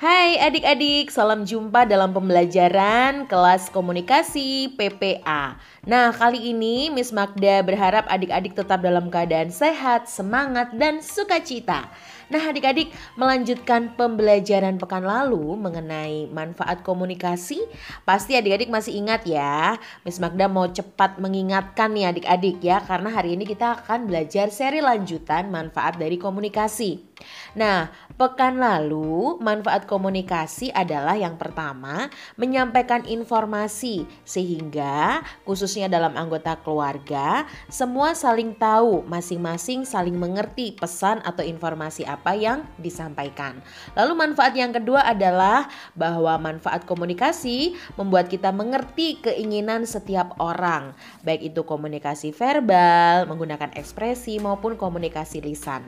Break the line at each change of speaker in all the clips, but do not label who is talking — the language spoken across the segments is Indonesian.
Hai adik-adik, salam jumpa dalam pembelajaran kelas komunikasi PPA. Nah, kali ini Miss Magda berharap adik-adik tetap dalam keadaan sehat, semangat, dan sukacita. Nah, adik-adik melanjutkan pembelajaran pekan lalu mengenai manfaat komunikasi. Pasti adik-adik masih ingat ya. Miss Magda mau cepat mengingatkan nih adik-adik ya, karena hari ini kita akan belajar seri lanjutan manfaat dari komunikasi. Nah, pekan lalu manfaat komunikasi adalah yang pertama, menyampaikan informasi sehingga khususnya dalam anggota keluarga semua saling tahu, masing-masing saling mengerti pesan atau informasi apa yang disampaikan. Lalu manfaat yang kedua adalah bahwa manfaat komunikasi membuat kita mengerti keinginan setiap orang, baik itu komunikasi verbal, menggunakan ekspresi maupun komunikasi lisan.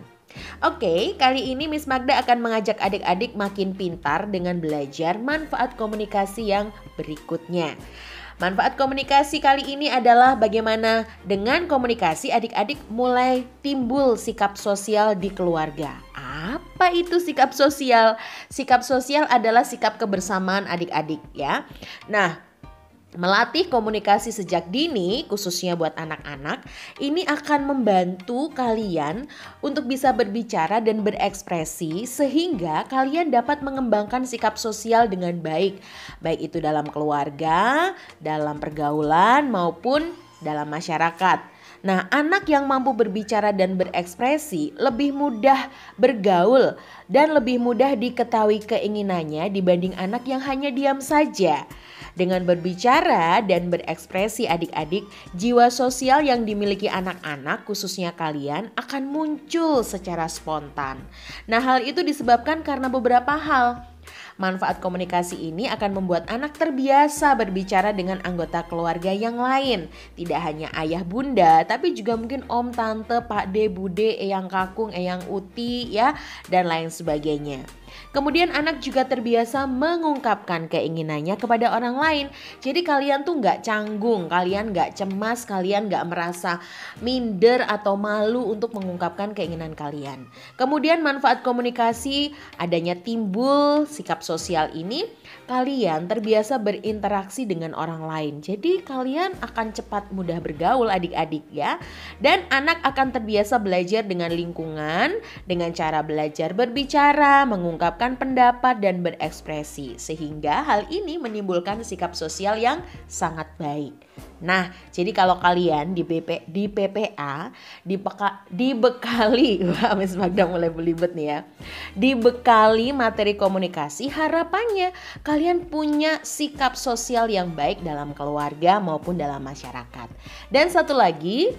Oke, kali ini Miss Magda akan mengajak adik-adik makin pintar dengan belajar manfaat komunikasi yang berikutnya. Manfaat komunikasi kali ini adalah bagaimana dengan komunikasi adik-adik mulai timbul sikap sosial di keluarga. Apa itu sikap sosial? Sikap sosial adalah sikap kebersamaan adik-adik ya. Nah, melatih komunikasi sejak dini, khususnya buat anak-anak, ini akan membantu kalian untuk bisa berbicara dan berekspresi sehingga kalian dapat mengembangkan sikap sosial dengan baik. Baik itu dalam keluarga, dalam pergaulan maupun dalam masyarakat. Nah, anak yang mampu berbicara dan berekspresi lebih mudah bergaul dan lebih mudah diketahui keinginannya dibanding anak yang hanya diam saja. Dengan berbicara dan berekspresi adik-adik, jiwa sosial yang dimiliki anak-anak khususnya kalian akan muncul secara spontan. Nah, hal itu disebabkan karena beberapa hal. Manfaat komunikasi ini akan membuat anak terbiasa berbicara dengan anggota keluarga yang lain. Tidak hanya ayah bunda, tapi juga mungkin om, tante, pak de, bude, eyang kakung, eyang uti ya, dan lain sebagainya. Kemudian anak juga terbiasa mengungkapkan keinginannya kepada orang lain. Jadi kalian tuh gak canggung, kalian gak cemas, kalian gak merasa minder atau malu untuk mengungkapkan keinginan kalian. Kemudian manfaat komunikasi adanya timbul sikap sosial ini, kalian terbiasa berinteraksi dengan orang lain. Jadi kalian akan cepat mudah bergaul adik-adik ya. Dan anak akan terbiasa belajar dengan lingkungan, dengan cara belajar berbicara, mengungkapkan pendapat dan berekspresi. Sehingga hal ini menimbulkan sikap sosial yang sangat baik. Nah, jadi kalau kalian di PPA dibekali, wah Miss Magda mulai belibet nih ya. Dibekali materi komunikasi, harapannya kalian punya sikap sosial yang baik dalam keluarga maupun dalam masyarakat. Dan satu lagi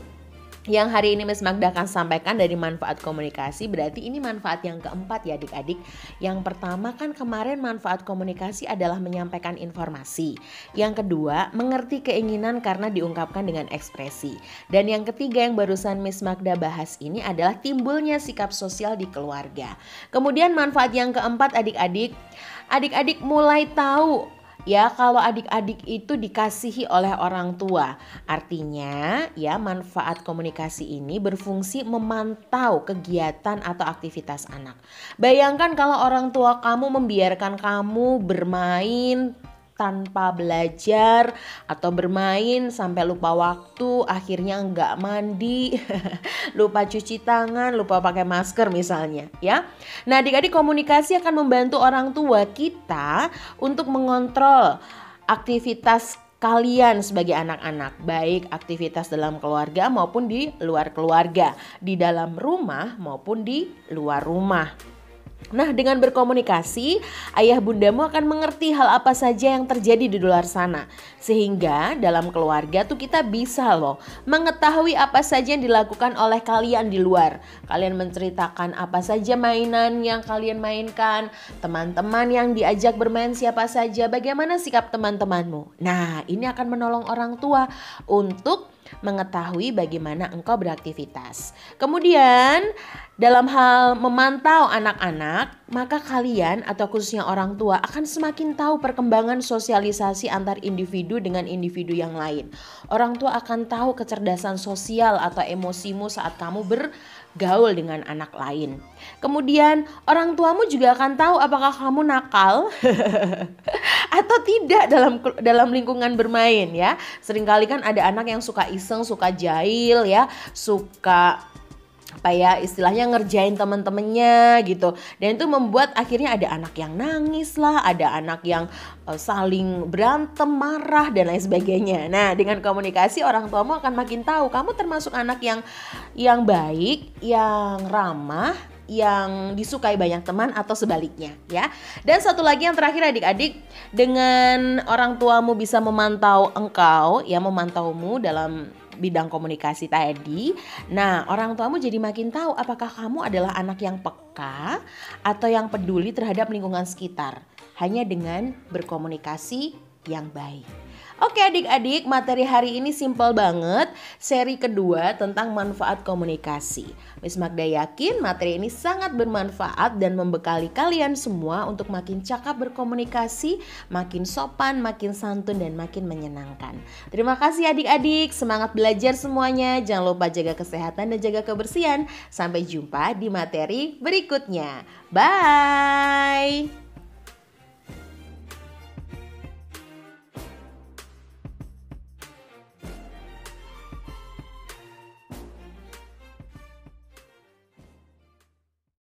yang hari ini Miss Magda akan sampaikan dari manfaat komunikasi, berarti ini manfaat yang keempat ya adik-adik. Yang pertama kan kemarin manfaat komunikasi adalah menyampaikan informasi. Yang kedua, mengerti keinginan karena diungkapkan dengan ekspresi. Dan yang ketiga yang barusan Miss Magda bahas ini adalah timbulnya sikap sosial di keluarga. Kemudian manfaat yang keempat adik-adik mulai tahu ya kalau adik-adik itu dikasihi oleh orang tua. Artinya ya manfaat komunikasi ini berfungsi memantau kegiatan atau aktivitas anak. Bayangkan kalau orang tua kamu membiarkan kamu bermain tanpa belajar atau bermain sampai lupa waktu, akhirnya nggak mandi, lupa cuci tangan, lupa pakai masker misalnya ya. Nah, adik-adik komunikasi akan membantu orang tua kita untuk mengontrol aktivitas kalian sebagai anak-anak, baik aktivitas dalam keluarga maupun di luar keluarga, di dalam rumah maupun di luar rumah. Nah, dengan berkomunikasi, ayah bundamu akan mengerti hal apa saja yang terjadi di luar sana. Sehingga dalam keluarga tuh kita bisa loh mengetahui apa saja yang dilakukan oleh kalian di luar. Kalian menceritakan apa saja mainan yang kalian mainkan, teman-teman yang diajak bermain siapa saja, bagaimana sikap teman-temanmu. Nah, ini akan menolong orang tua untuk mengetahui bagaimana engkau beraktivitas. Kemudian dalam hal memantau anak-anak, maka kalian atau khususnya orang tua akan semakin tahu perkembangan sosialisasi antar individu dengan individu yang lain. Orang tua akan tahu kecerdasan sosial atau emosimu saat kamu bergaul dengan anak lain. Kemudian orang tuamu juga akan tahu apakah kamu nakal atau tidak dalam lingkungan bermain ya. Seringkali kan ada anak yang suka iseng, suka jahil ya, suka istilahnya ngerjain teman-temannya gitu. Dan itu membuat akhirnya ada anak yang nangis lah, ada anak yang saling berantem, marah dan lain sebagainya. Nah, dengan komunikasi orang tuamu akan makin tahu kamu termasuk anak yang baik, yang ramah, yang disukai banyak teman atau sebaliknya ya. Dan satu lagi yang terakhir adik-adik, dengan orang tuamu bisa memantau engkau ya, memantaumu dalam bidang komunikasi tadi. Nah, orang tuamu jadi makin tahu apakah kamu adalah anak yang peka atau yang peduli terhadap lingkungan sekitar hanya dengan berkomunikasi yang baik. Oke adik-adik, materi hari ini simpel banget. Seri kedua tentang manfaat komunikasi. Miss Magda yakin materi ini sangat bermanfaat dan membekali kalian semua untuk makin cakap berkomunikasi, makin sopan, makin santun dan makin menyenangkan. Terima kasih adik-adik, semangat belajar semuanya. Jangan lupa jaga kesehatan dan jaga kebersihan. Sampai jumpa di materi berikutnya. Bye.